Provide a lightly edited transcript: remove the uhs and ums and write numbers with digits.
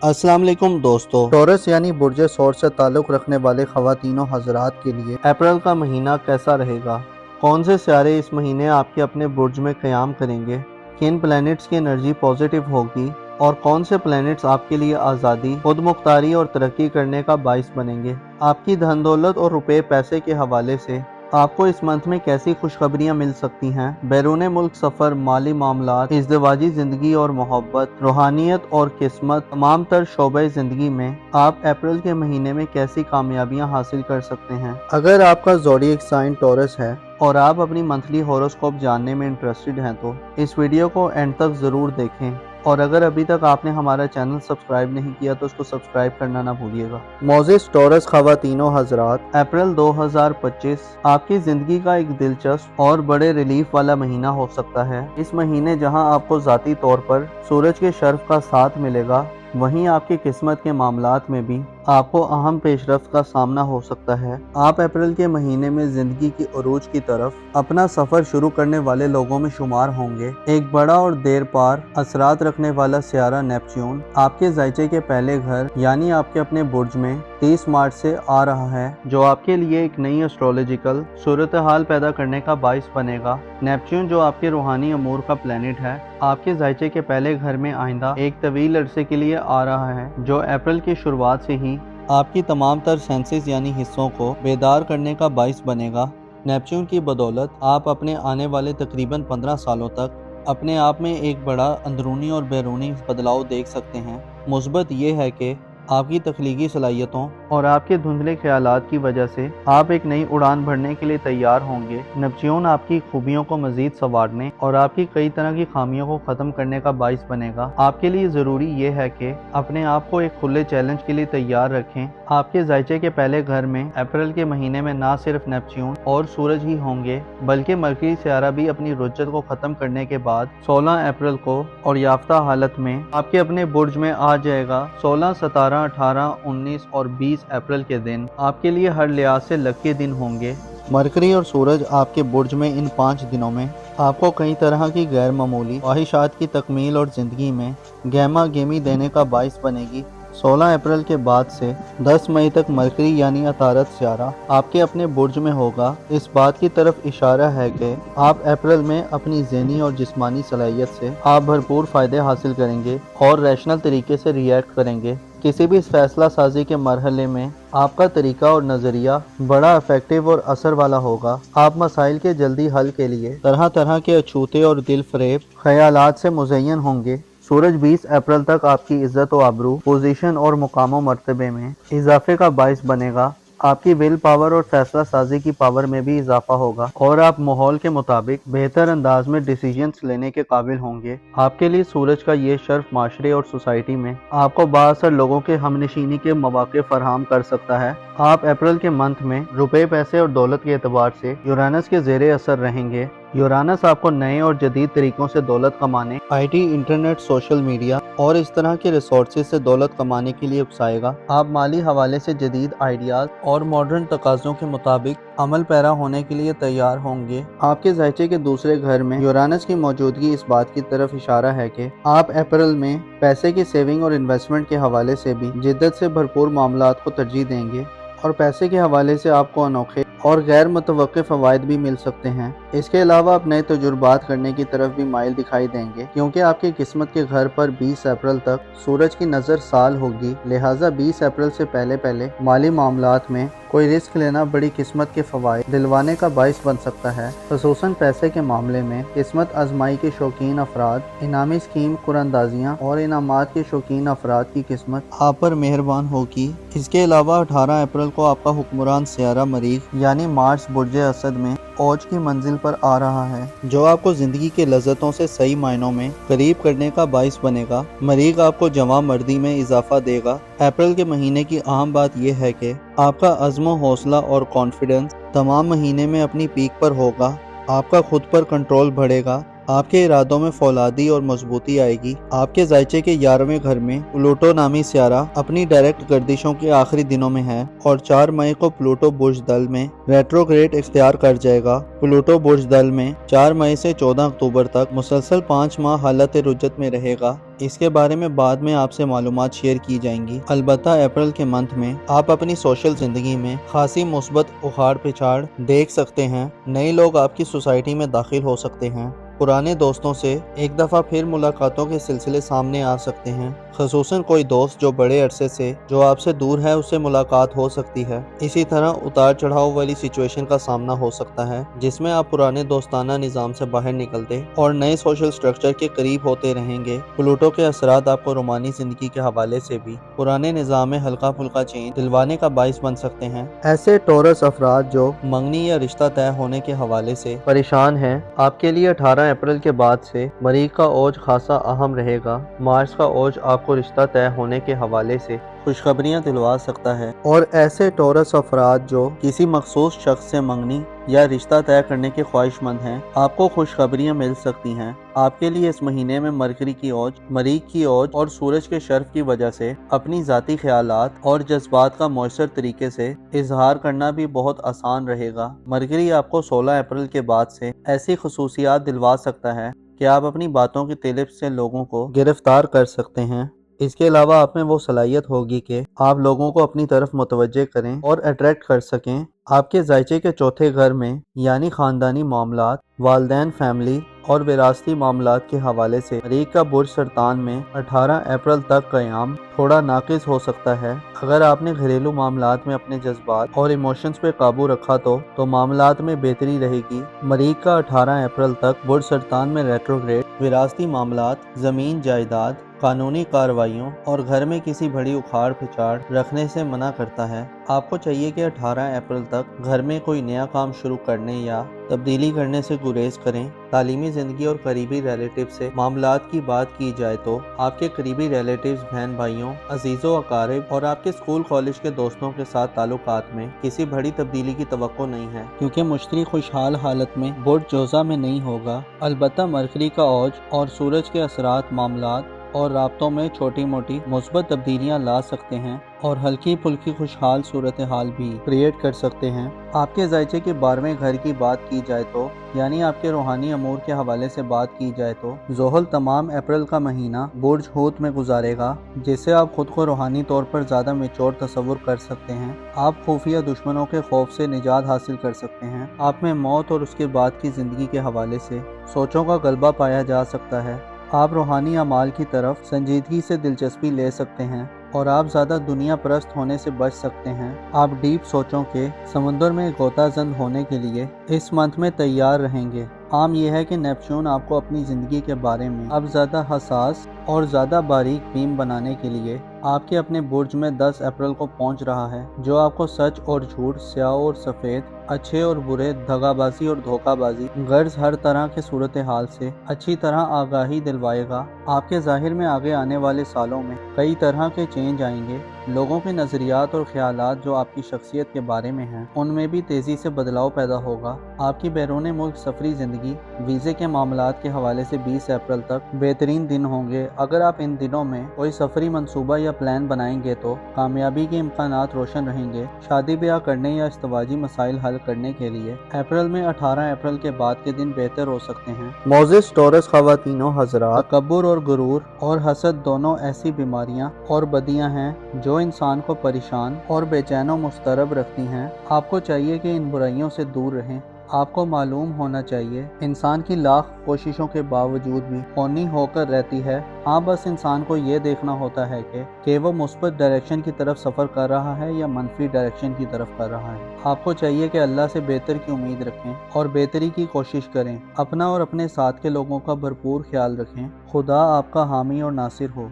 अस्सलाम वालेकुम दोस्तों। टॉरस यानी बुर्ज सौर से ताल्लुक़ रखने वाले ख़वातीनों हज़रात के लिए अप्रैल का महीना कैसा रहेगा? कौन से सियारे इस महीने आपके अपने बुर्ज में क़याम करेंगे? किन प्लैनेट्स की एनर्जी पॉजिटिव होगी और कौन से प्लैनेट्स आपके लिए आज़ादी, खुद मुख्तारी और तरक्की करने का बाइस बनेंगे? आपकी धन दौलत और रुपए पैसे के हवाले से आपको इस मंथ में कैसी खुशखबरियां मिल सकती हैं? बैरून मुल्क सफ़र, माली मामलात, इज़्दिवाजी ज़िंदगी और मोहब्बत, रूहानियत और किस्मत, तमाम तर शोबे ज़िंदगी में आप अप्रैल के महीने में कैसी कामयाबियां हासिल कर सकते हैं? अगर आपका ज़ोडिएक साइन टॉरस है और आप अपनी मंथली हॉरोस्कोप जानने में इंटरेस्टेड हैं तो इस वीडियो को एंड तक ज़रूर देखें, और अगर अभी तक आपने हमारा चैनल सब्सक्राइब नहीं किया तो उसको सब्सक्राइब करना ना भूलिएगा। मोज़िज़ टॉरस ख़वातीनों हज़रात, अप्रैल 2025 आपकी ज़िंदगी का एक दिलचस्प और बड़े रिलीफ वाला महीना हो सकता है। इस महीने जहां आपको ज़ाती तौर पर सूरज के शर्फ का साथ मिलेगा, वहीं आपकी किस्मत के मामलात में भी आपको अहम पेशरफ्त का सामना हो सकता है। आप अप्रैल के महीने में ज़िंदगी की उरूज की तरफ अपना सफ़र शुरू करने वाले लोगों में शुमार होंगे। एक बड़ा और देर पार असरात रखने वाला सियारा नेपच्यून आपके ज़ायचे के पहले घर यानी आपके अपने बुर्ज में 30 मार्च से आ रहा है, जो आपके लिए एक नई एस्ट्रोलॉजिकल सूरत हाल पैदा करने का बाइस बनेगा। नेपच्यून, जो आपके रूहानी अमूर का प्लैनेट है, आपके ज़ायचे के पहले घर में आइंदा एक तवील अरसे के लिए आ रहा है, जो अप्रैल की शुरुआत से ही आपकी तमाम तर सेंसेस यानी हिस्सों को बेदार करने का बाइस बनेगा। नेपच्यून की बदौलत आप अपने आने वाले तकरीबन 15 सालों तक अपने आप में एक बड़ा अंदरूनी और बैरूनी बदलाव देख सकते हैं। मुस्बत ये है कि आपकी तख्लीकी सलाहियतों और आपके धुंधले ख्यालात की वजह से आप एक नई उड़ान भरने के लिए तैयार होंगे। नेपच्यून आपकी खूबियों को मजीद संवारने और आपकी कई तरह की खामियों को ख़त्म करने का बाइस बनेगा। आपके लिए ज़रूरी ये है कि अपने आप को एक खुले चैलेंज के लिए तैयार रखें। आपके ज़ायचे के पहले घर में अप्रैल के महीने में ना सिर्फ नेपच्यून और सूरज ही होंगे, बल्कि मरकरी सियारा भी अपनी रुज्जत को ख़त्म करने के बाद 16 अप्रैल को और याफ्ता हालत में आपके अपने बुर्ज में आ जाएगा। 16, 17, 18, 19 और 20 अप्रैल के दिन आपके लिए हर लिहाज से लकी दिन होंगे। मरकरी और सूरज आपके बुर्ज में इन 5 दिनों में आपको कई तरह की गैर मामूली ख्वाहिशात की तकमील और ज़िंदगी में गहमा गेमी देने का बाइस बनेगी। 16 अप्रैल के बाद से 10 मई तक मरकरी यानी अतारत सियारा आपके अपने बुर्ज में होगा। इस बात की तरफ इशारा है कि आप अप्रैल में अपनी ज़हनी और जिस्मानी सलाहियत से आप भरपूर फ़ायदे हासिल करेंगे और रैशनल तरीके से रिएक्ट करेंगे। किसी भी फैसला साजी के मरहले में आपका तरीका और नज़रिया बड़ा इफेक्टिव और असर वाला होगा। आप मसाइल के जल्दी हल के लिए तरह तरह के अछूते और दिल फरेब ख्यालात से मुज़य्यन होंगे। सूरज 20 अप्रैल तक आपकी इज्जत व आबरू, पोजीशन और मुकाम मर्तबे में इजाफे का बाइस बनेगा। आपकी विल पावर और फैसला साजी की पावर में भी इजाफा होगा और आप माहौल के मुताबिक बेहतर अंदाज में डिसीजंस लेने के काबिल होंगे। आपके लिए सूरज का ये शर्फ माशरे और सोसाइटी में आपको बाअसर लोगों के हमनशीनी के मौके फराहम कर सकता है। आप अप्रैल के मंथ में रुपए, पैसे और दौलत के एतबार से यूरानस के ज़ेरे असर रहेंगे। यूरानस आपको नए और जदीद तरीकों से दौलत कमाने, आईटी, इंटरनेट, सोशल मीडिया और इस तरह के रिसोर्सेज से दौलत कमाने के लिए उकसाएगा। आप माली हवाले से जदीद आइडियाज और मॉडर्न तकाज़ों के मुताबिक अमल पैरा होने के लिए तैयार होंगे। आपके ज़ायचे के दूसरे घर में यूरानस की मौजूदगी इस बात की तरफ इशारा है कि आप अप्रैल में पैसे की सेविंग और इन्वेस्टमेंट के हवाले से भी जिद्दत से भरपूर मामलात को तरजीह देंगे और पैसे के हवाले से आपको अनोखे और गैर मुतवक्के फ़वाइद भी मिल सकते हैं। इसके अलावा आप नए तजुर्बात करने की तरफ भी माइल दिखाई देंगे, क्योंकि आपकी किस्मत के घर पर 20 अप्रैल तक सूरज की नज़र साल होगी। लिहाजा 20 अप्रैल से पहले पहले माली मामलात में कोई रिस्क लेना बड़ी किस्मत के फ़वाइद दिलवाने का बाइस बन सकता है। ख़ुसूसन पैसे के मामले में किस्मत आजमाई के शौकीन अफराद, इनामी स्कीम कुरानदाजियाँ और इनामात के शौकीन अफराद की किस्मत आप पर मेहरबान होगी। इसके अलावा 18 अप्रैल को आपका हुक्मरान सियारा मरीख यानी मार्स बुर्ज असद में औज की मंजिल पर आ रहा है, जो आपको ज़िंदगी के लज़्ज़तों से सही मायनों में करीब करने का बाइस बनेगा। मरीख आपको जवां मर्दी में इजाफा देगा। अप्रैल के महीने की अहम बात यह है कि आपका अज़्म, हौसला और कॉन्फिडेंस तमाम महीने में अपनी पीक पर होगा। आपका खुद पर कंट्रोल बढ़ेगा آپ کے ارادوں میں فولادی اور مضبوطی آئے گی۔ آپ کے ذائچے کے 11ویں گھر میں پلوٹو نامی سیارہ اپنی ڈائریکٹ گردشوں کے آخری دنوں میں ہے اور 4 مئی کو پلوٹو برج دل میں ریٹروگریڈ اختیار کر جائے گا۔ پلوٹو برج دل میں 4 مئی سے 14 اکتوبر تک مسلسل 5 ماہ حالت رجت میں رہے گا۔ اس کے بارے میں بعد میں آپ سے معلومات شیئر کی جائیں گی۔ البتہ اپریل کے منتھ میں آپ اپنی سوشل زندگی میں خاصی مثبت اخاڑ پچھاڑ دیکھ سکتے ہیں۔ نئے لوگ آپ کی سوسائٹی میں داخل ہو سکتے ہیں۔ پرانے دوستوں سے ایک دفعہ پھر ملاقاتوں کے سلسلے سامنے آ سکتے ہیں، خصوصاً کوئی دوست جو بڑے عرصے سے جو آپ سے دور ہے اس سے ملاقات ہو سکتی ہے۔ اسی طرح اتار چڑھاؤ والی سچویشن کا سامنا ہو سکتا ہے جس میں آپ پرانے دوستانہ نظام سے باہر نکلتے اور نئے سوشل سٹرکچر کے قریب ہوتے رہیں گے۔ پلوٹو کے اثرات آپ کو رومانی زندگی کے حوالے سے بھی پرانے نظام میں ہلکا پھلکا چینج دلوانے کا باعث بن سکتے ہیں۔ ایسے ٹورس افراد جو منگنی یا رشتہ طے ہونے کے حوالے سے پریشان ہیں، آپ کے لیے 18 اپریل کے بعد سے مریخ کا اوج خاصا اہم رہے گا۔ مارس کا اوج آپ کو رشتہ طے ہونے کے حوالے سے خوشخبریاں دلوا سکتا ہے، اور ایسے ٹورس افراد جو کسی مخصوص شخص سے منگنی یا رشتہ طے کرنے کے خواہش مند ہیں، آپ کو خوشخبریاں مل سکتی ہیں۔ آپ کے لیے اس مہینے میں مرکری کی اوج، مریخ کی اوج اور سورج کے شرف کی وجہ سے اپنی ذاتی خیالات اور جذبات کا مؤثر طریقے سے اظہار کرنا بھی بہت آسان رہے گا۔ مرکری آپ کو 16 اپریل کے بعد سے ایسی خصوصیات دلوا سکتا ہے کہ آپ اپنی باتوں کی طلب سے لوگوں کو گرفتار کر سکتے ہیں۔ اس کے علاوہ آپ میں وہ صلاحیت ہوگی کہ آپ لوگوں کو اپنی طرف متوجہ کریں اور اٹریکٹ کر سکیں۔ آپ کے ذائچے کے 4تھے گھر میں یعنی خاندانی معاملات، والدین، فیملی اور وراثتی معاملات کے حوالے سے مریخ کا برج سرطان میں 18 اپریل تک قیام تھوڑا ناقص ہو سکتا ہے۔ اگر آپ نے گھریلو معاملات میں اپنے جذبات اور ایموشنز پہ قابو رکھا تو معاملات میں بہتری رہے گی۔ مریخ کا 18 اپریل تک برج سرطان میں ریٹروگریڈ وراثتی معاملات، زمین جائیداد، قانونی کارروائیوں اور گھر میں کسی بڑی اکھاڑ پھچاڑ رکھنے سے منع کرتا ہے۔ آپ کو چاہیے کہ 18 اپریل تک گھر میں کوئی نیا کام شروع کرنے یا تبدیلی کرنے سے گریز کریں۔ تعلیمی زندگی اور قریبی ریلیٹیو سے معاملات کی بات کی جائے تو آپ کے قریبی ریلیٹیوز، بہن بھائیوں، عزیزوں، اقارب اور آپ کے اسکول کالج کے دوستوں کے ساتھ تعلقات میں کسی بڑی تبدیلی کی توقع نہیں ہے، کیونکہ مشتری خوشحال حالت میں برج جوزہ میں نہیں ہوگا۔ البتہ مرکری کا اوج اور سورج کے اثرات معاملات اور رابطوں میں چھوٹی موٹی مثبت تبدیلیاں لا سکتے ہیں اور ہلکی پھلکی خوشحال صورتحال بھی کریٹ کر سکتے ہیں۔ آپ کے ذائچے کے 12ویں گھر کی بات کی جائے تو یعنی آپ کے روحانی امور کے حوالے سے بات کی جائے تو زحل تمام اپریل کا مہینہ برج حوت میں گزارے گا، جس سے آپ خود کو روحانی طور پر زیادہ میچور تصور کر سکتے ہیں۔ آپ خفیہ دشمنوں کے خوف سے نجات حاصل کر سکتے ہیں۔ آپ میں موت اور اس کے بعد کی زندگی کے حوالے سے سوچوں کا غلبہ پایا جا سکتا ہے۔ آپ روحانی اعمال کی طرف سنجیدگی سے دلچسپی لے سکتے ہیں اور آپ زیادہ دنیا پرست ہونے سے بچ سکتے ہیں۔ آپ ڈیپ سوچوں کے سمندر میں غوطہ زن ہونے کے لیے اس منتھ میں تیار رہیں گے۔ عام یہ ہے کہ نیپچون آپ کو اپنی زندگی کے بارے میں اب زیادہ حساس اور زیادہ باریک بین بنانے کے لیے آپ کے اپنے برج میں 10 اپریل کو پہنچ رہا ہے، جو آپ کو سچ اور جھوٹ، سیاہ اور سفید، اچھے اور برے، دغا بازی اور دھوکہ بازی، غرض ہر طرح کے صورتحال سے اچھی طرح آگاہی دلوائے گا۔ آپ کے ظاہر میں آگے آنے والے سالوں میں کئی طرح کے چینج آئیں گے۔ لوگوں کے نظریات اور خیالات جو آپ کی شخصیت کے بارے میں ہیں ان میں بھی تیزی سے بدلاؤ پیدا ہوگا۔ آپ کی بیرون ملک سفری زندگی، ویزے کے معاملات کے حوالے سے 20 اپریل تک بہترین دن ہوں گے۔ اگر آپ ان دنوں میں کوئی سفری منصوبہ یا پلان بنائیں گے تو کامیابی کے امکانات روشن رہیں گے۔ شادی بیاہ کرنے یا ازدواجی مسائل حل کرنے کے لیے اپریل میں 18 اپریل کے بعد کے دن بہتر ہو سکتے ہیں۔ معزز ٹورس خواتین و حضرات، تکبر اور غرور اور حسد دونوں ایسی بیماریاں اور بدیاں ہیں جو انسان کو پریشان اور بے چین و مضطرب رکھتی ہیں۔ آپ کو چاہیے کہ ان برائیوں سے دور رہیں۔ آپ کو معلوم ہونا چاہیے انسان کی لاکھ کوششوں کے باوجود بھی خونی ہو کر رہتی ہے۔ ہاں، بس انسان کو یہ دیکھنا ہوتا ہے کہ وہ مثبت ڈائریکشن کی طرف سفر کر رہا ہے یا منفی ڈائریکشن کی طرف کر رہا ہے۔ آپ کو چاہیے کہ اللہ سے بہتر کی امید رکھیں اور بہتری کی کوشش کریں۔ اپنا اور اپنے ساتھ کے لوگوں کا بھرپور خیال رکھیں۔ خدا آپ کا حامی اور ناصر ہو۔